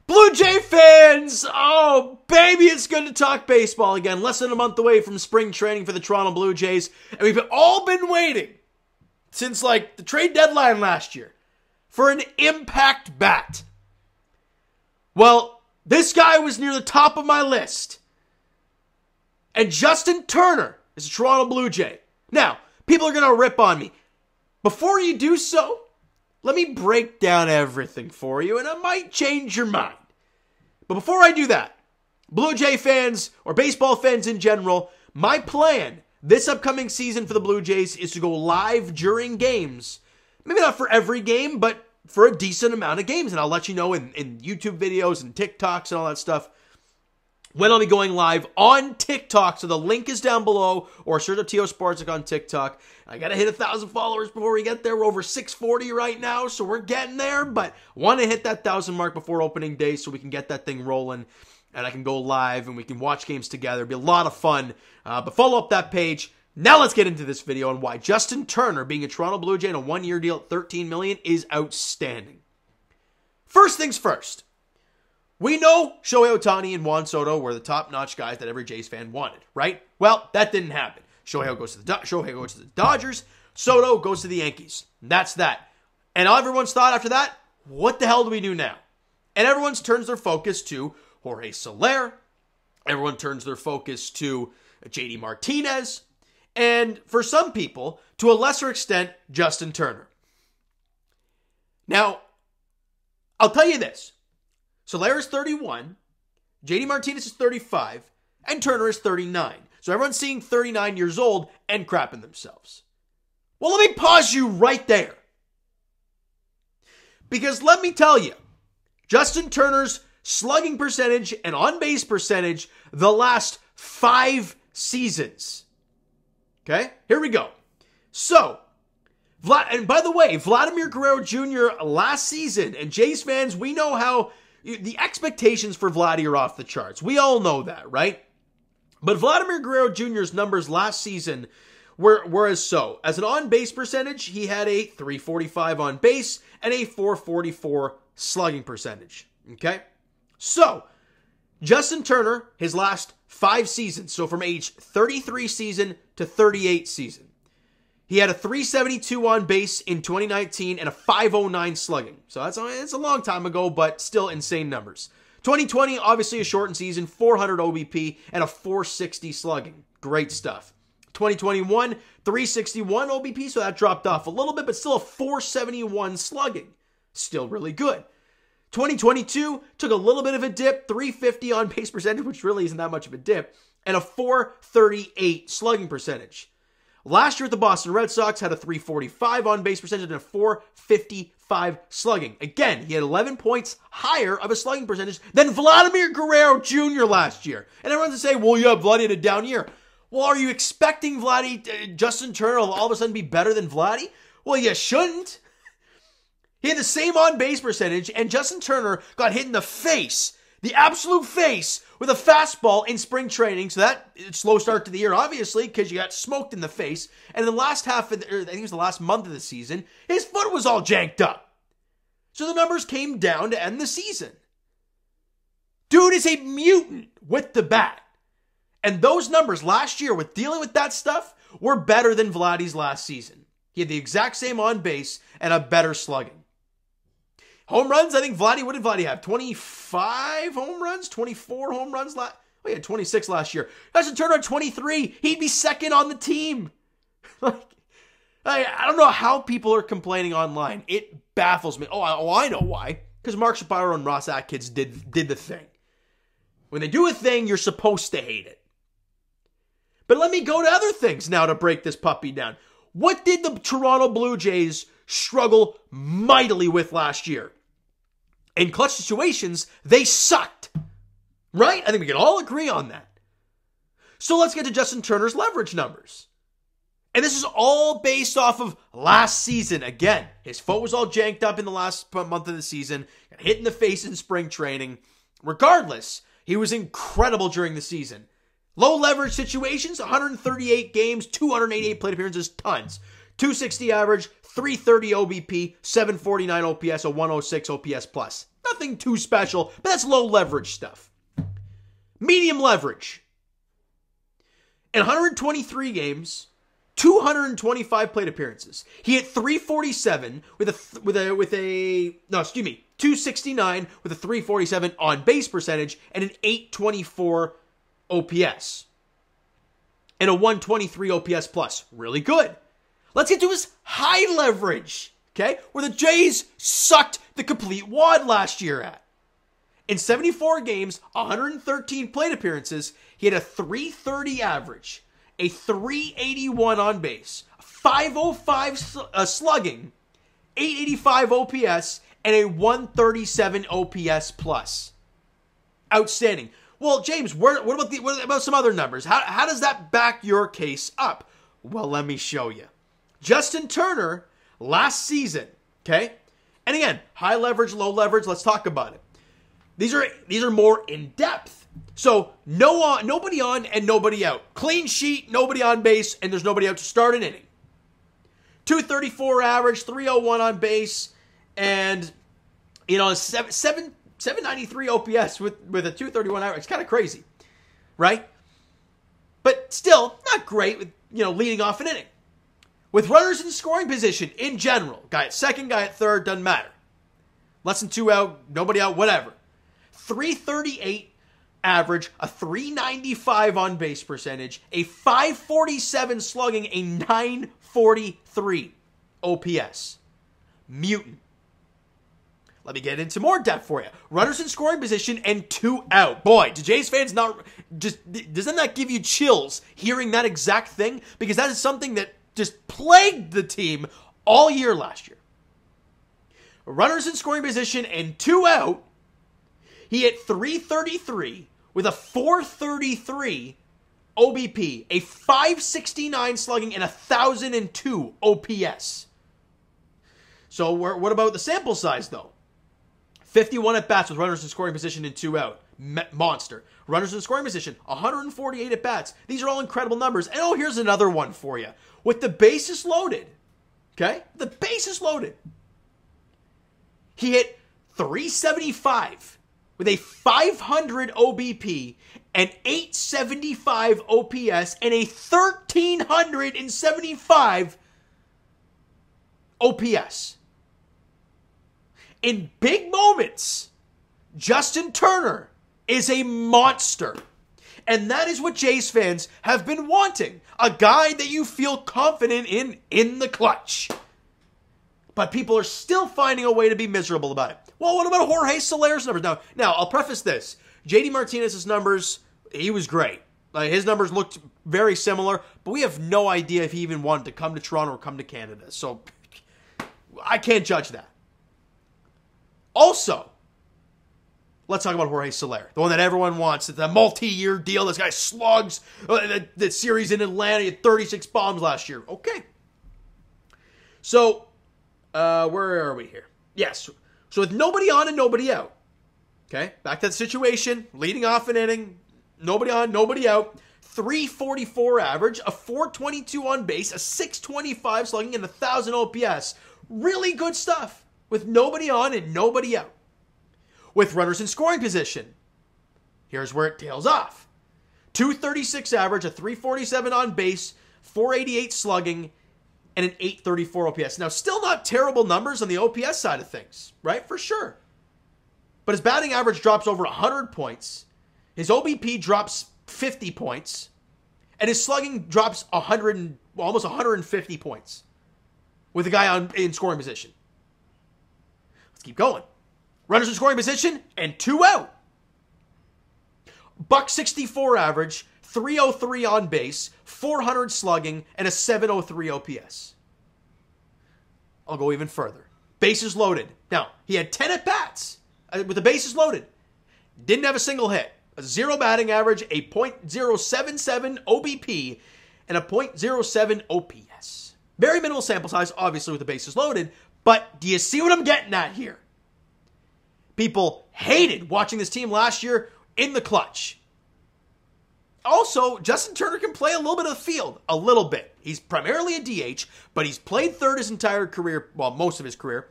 Blue Jay fans, oh baby, it's good to talk baseball again. Less than a month away from spring training for the Toronto Blue Jays, and we've all been waiting since like the trade deadline last year for an impact bat. Well, this guy was near the top of my list, and Justin Turner is a Toronto Blue Jay. Now, people are going to rip on me. Before you do so, let me break down everything for you, and it might change your mind. But before I do that, Blue Jay fans, or baseball fans in general, my plan this upcoming season for the Blue Jays is to go live during games. Maybe not for every game, but for a decent amount of games. And I'll let you know in YouTube videos and TikToks and all that stuff when I'll be going live on TikTok. So the link is down below, or search up T.O. Sports on TikTok. I got to hit 1,000 followers before we get there. We're over 640 right now, so we're getting there. But want to hit that 1,000 mark before opening day so we can get that thing rolling. And I can go live and we can watch games together. It'll be a lot of fun. But follow up that page. Now let's get into this video on why Justin Turner, being a Toronto Blue Jay on a one-year deal at $13 million, is outstanding. First things first. We know Shohei Ohtani and Juan Soto were the top-notch guys that every Jays fan wanted, right? Well, that didn't happen. Shohei goes to the Dodgers. Soto goes to the Yankees. That's that. And everyone's thought after that, what the hell do we do now? And everyone turns their focus to Jorge Soler. Everyone turns their focus to J.D. Martinez. And for some people, to a lesser extent, Justin Turner. Now, I'll tell you this. Soler is 31, J.D. Martinez is 35, and Turner is 39. So everyone's seeing 39 years old and crapping themselves. Well, let me pause you right there. Because let me tell you, Justin Turner's slugging percentage and on-base percentage the last 5 seasons. Okay, here we go. So, and by the way, Vladimir Guerrero Jr. last season, and Jays fans, we know how the expectations for Vladdy are off the charts. We all know that, right? But Vladimir Guerrero Jr.'s numbers last season were as so. As an on-base percentage, he had a .345 on base and a .444 slugging percentage. Okay? So, Justin Turner, his last 5 seasons, so from age 33 season to 38 season, he had a .372 on base in 2019 and a .509 slugging. So it's a long time ago, but still insane numbers. 2020, obviously a shortened season, 400 OBP and a .460 slugging. Great stuff. 2021, .361 OBP, so that dropped off a little bit, but still a .471 slugging. Still really good. 2022 took a little bit of a dip, .350 on base percentage, which really isn't that much of a dip, and a .438 slugging percentage. Last year at the Boston Red Sox had a .345 on base percentage and a .455 slugging. Again, he had 11 points higher of a slugging percentage than Vladimir Guerrero Jr. last year. And everyone's going to say, well, yeah, Vladdy had a down year. Well, are you expecting Justin Turner will all of a sudden be better than Vladdy? Well, you shouldn't. He had the same on-base percentage, and Justin Turner got hit in the face, the absolute face, with a fastball in spring training. So that slow start to the year, obviously, because you got smoked in the face. And in the last half of I think it was the last month of the season, his foot was all janked up. So the numbers came down to end the season. Dude is a mutant with the bat. And those numbers last year with dealing with that stuff were better than Vladdy's last season. He had the exact same on base and a better slugging. Home runs, I think what did Vladdy have? 25 home runs? 24 home runs? He had 26 last year. Justin Turner had 23. He'd be second on the team. I don't know how people are complaining online. It baffles me. I know why. Because Mark Shapiro and Ross Atkins did the thing. When they do a thing, you're supposed to hate it. But let me go to other things now to break this puppy down. What did the Toronto Blue Jays struggle mightily with last year? In clutch situations, they sucked. Right? I think we can all agree on that. So let's get to Justin Turner's leverage numbers. And this is all based off of last season. Again, his foot was all janked up in the last month of the season, got hit in the face in spring training. Regardless, he was incredible during the season. Low leverage situations, 138 games, 288 plate appearances, tons. 260 average, 330 OBP, 749 OPS, a 106 OPS plus. Nothing too special, but that's low leverage stuff. Medium leverage. In 123 games, 225 plate appearances. He hit 347 269 with a 347 on base percentage and an 824 OPS. And a 123 OPS plus. Really good. Let's get to his high leverage, okay? Where the Jays sucked the complete wad last year at. In 74 games, 113 plate appearances, he had a 330 average, a 381 on base, 505 slugging, 885 OPS, and a 137 OPS plus. Outstanding. Well, James, what about some other numbers? How does that back your case up? Well, let me show you. Justin Turner, last season, okay? And again, high leverage, low leverage, let's talk about it. These are more in-depth. So, nobody on and nobody out. Clean sheet, nobody on base, and there's nobody out to start an inning. 234 average, 301 on base, and, 793 OPS with a 231 average. It's kind of crazy, right? But still, not great with, leading off an inning. With runners in scoring position in general, guy at second, guy at third, doesn't matter. Less than 2 out, nobody out, whatever. 338 average, a 395 on base percentage, a 547 slugging, a 943 OPS. Mutant. Let me get into more depth for you. Runners in scoring position and 2 out. Boy, do Jays fans doesn't that give you chills hearing that exact thing? Because that is something that just plagued the team all year last year. Runners in scoring position and 2 out. He hit 333 with a 433 OBP, a 569 slugging, and a 1,002 OPS. So what about the sample size, though? 51 at-bats with runners in scoring position and 2 out. Monster. Runners in scoring position, 148 at-bats. These are all incredible numbers. And here's another one for you. With the bases loaded, okay? The bases loaded. He hit 375 with a 500 OBP, an 875 OPS, and a 1,375 OPS. In big moments, Justin Turner is a monster. And that is what Jays fans have been wanting. A guy that you feel confident in the clutch. But people are still finding a way to be miserable about it. Well, what about Jorge Soler's numbers? Now, I'll preface this. JD Martinez's numbers, he was great. His numbers looked very similar, but we have no idea if he even wanted to come to Toronto or come to Canada. So, I can't judge that. Also, let's talk about Jorge Soler, the one that everyone wants. It's a multi-year deal. This guy slugs the series in Atlanta. He had 36 bombs last year. Okay. So, where are we here? Yes. So with nobody on and nobody out. Okay. Back to the situation. Leading off an inning. Nobody on, nobody out. 344 average. A 422 on base. A 625 slugging and 1,000 OPS. Really good stuff. With nobody on and nobody out. With runners in scoring position. Here's where it tails off. 236 average, a 347 on base, 488 slugging, and an 834 OPS. Now, still not terrible numbers on the OPS side of things, right? For sure. But his batting average drops over 100 points. His OBP drops 50 points. And his slugging drops almost 150 points. With a guy in scoring position. Let's keep going. Runners in scoring position and 2 out. .164 average, 303 on base, 400 slugging, and a 703 OPS. I'll go even further. Bases loaded. Now, he had 10 at-bats with the bases loaded. Didn't have a single hit. A 0 batting average, a .077 OBP, and a .07 OPS. Very minimal sample size, obviously, with the bases loaded. But do you see what I'm getting at here? People hated watching this team last year in the clutch. Also, Justin Turner can play a little bit of the field. A little bit. He's primarily a DH, but he's played third his entire career, well, most of his career.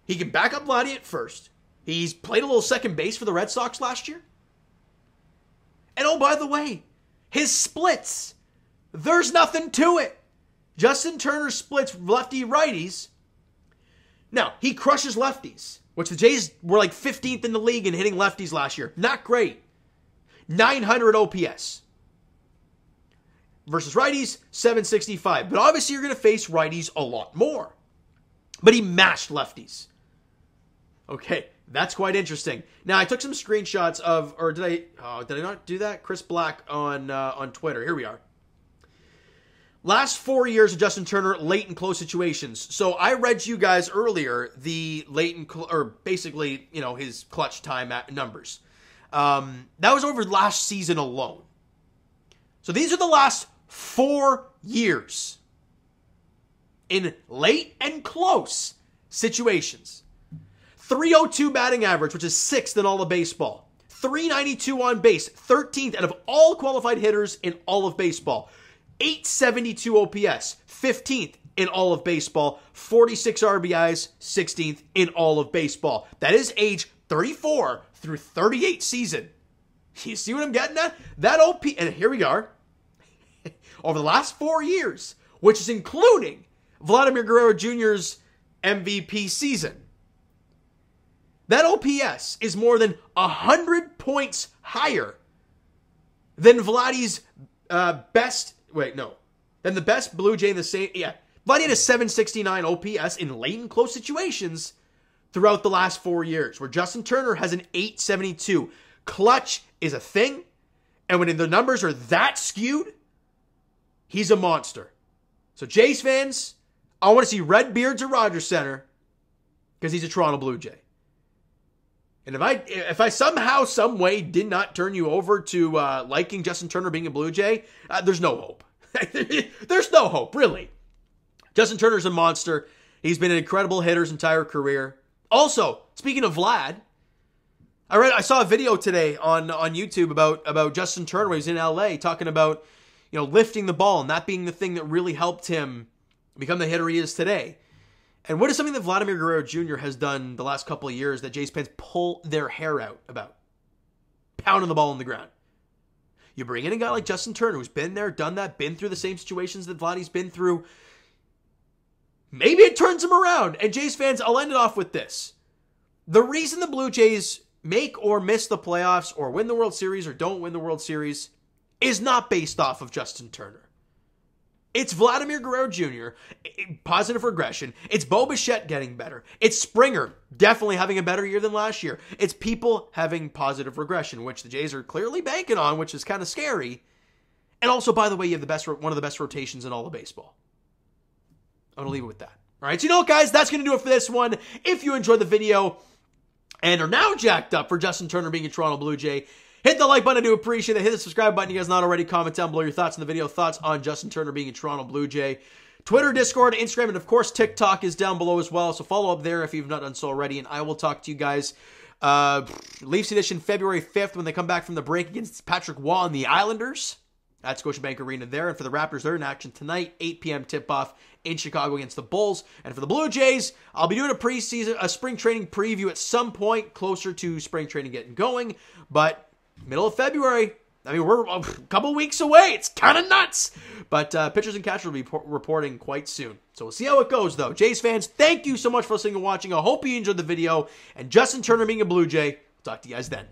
He can back up Vladdy at first. He's played a little second base for the Red Sox last year. And oh, by the way, his splits, there's nothing to it. Justin Turner splits lefty-righties. Now, he crushes lefties, which the Jays were like 15th in the league in hitting lefties last year. Not great. 900 OPS. Versus righties, 765. But obviously you're going to face righties a lot more. But he mashed lefties. Okay, that's quite interesting. Now, I took some screenshots of, or did I not do that? Chris Black on Twitter. Here we are. Last 4 years of Justin Turner, late and close situations. So I read to you guys earlier the late and, or basically, you know, his clutch time at numbers. That was over last season alone. So these are the last 4 years in late and close situations. 302 batting average, which is 6th in all of baseball. 392 on base, 13th out of all qualified hitters in all of baseball. 872 OPS, 15th in all of baseball. 46 RBIs, 16th in all of baseball. That is age 34 through 38 season. You see what I'm getting at? That OP, and here we are. Over the last 4 years, which is including Vladimir Guerrero Jr.'s MVP season. That OPS is more than 100 points higher than Vladdy's than the best Blue Jay in the same, Vladdy had a 769 OPS in late and close situations throughout the last 4 years, where Justin Turner has an 872. Clutch is a thing, and when the numbers are that skewed, he's a monster. So Jays fans, I want to see red beards at Rogers Center because he's a Toronto Blue Jay. And if I somehow, some way did not turn you over to liking Justin Turner being a Blue Jay, there's no hope. There's no hope, really. Justin Turner's a monster. He's been an incredible hitter his entire career. Also, speaking of Vlad, I saw a video today on YouTube about Justin Turner when he was in LA talking about, you know, lifting the ball and that being the thing that really helped him become the hitter he is today. And what is something that Vladimir Guerrero Jr. has done the last couple of years that Jays fans pull their hair out about? Pounding the ball on the ground. You bring in a guy like Justin Turner who's been there, done that, been through the same situations that Vladdy's been through. Maybe it turns him around. And Jays fans, I'll end it off with this. The reason the Blue Jays make or miss the playoffs or win the World Series or don't win the World Series is not based off of Justin Turner. It's Vladimir Guerrero Jr., positive regression. It's Bo Bichette getting better. It's Springer definitely having a better year than last year. It's people having positive regression, which the Jays are clearly banking on, which is kind of scary. And also, by the way, you have one of the best rotations in all of baseball. I'm going to leave it with that. All right, so you know what, guys? That's going to do it for this one. If you enjoyed the video and are now jacked up for Justin Turner being a Toronto Blue Jay, hit the like button. I do appreciate it. Hit the subscribe button. You guys not already. Comment down below your thoughts on the video. Thoughts on Justin Turner being a Toronto Blue Jay. Twitter, Discord, Instagram, and of course TikTok is down below as well. So follow up there if you've not done so already. And I will talk to you guys Leafs edition February 5th when they come back from the break against Patrick Waugh and the Islanders at Scotiabank Arena there. And for the Raptors, they're in action tonight, 8 p.m. tip-off in Chicago against the Bulls. And for the Blue Jays, I'll be doing a spring training preview at some point closer to spring training getting going. But middle of February, I mean, we're a couple weeks away. It's kind of nuts. But pitchers and catchers will be reporting quite soon. So we'll see how it goes, though. Jays fans, thank you so much for listening and watching. I hope you enjoyed the video. And Justin Turner being a Blue Jay, we'll talk to you guys then.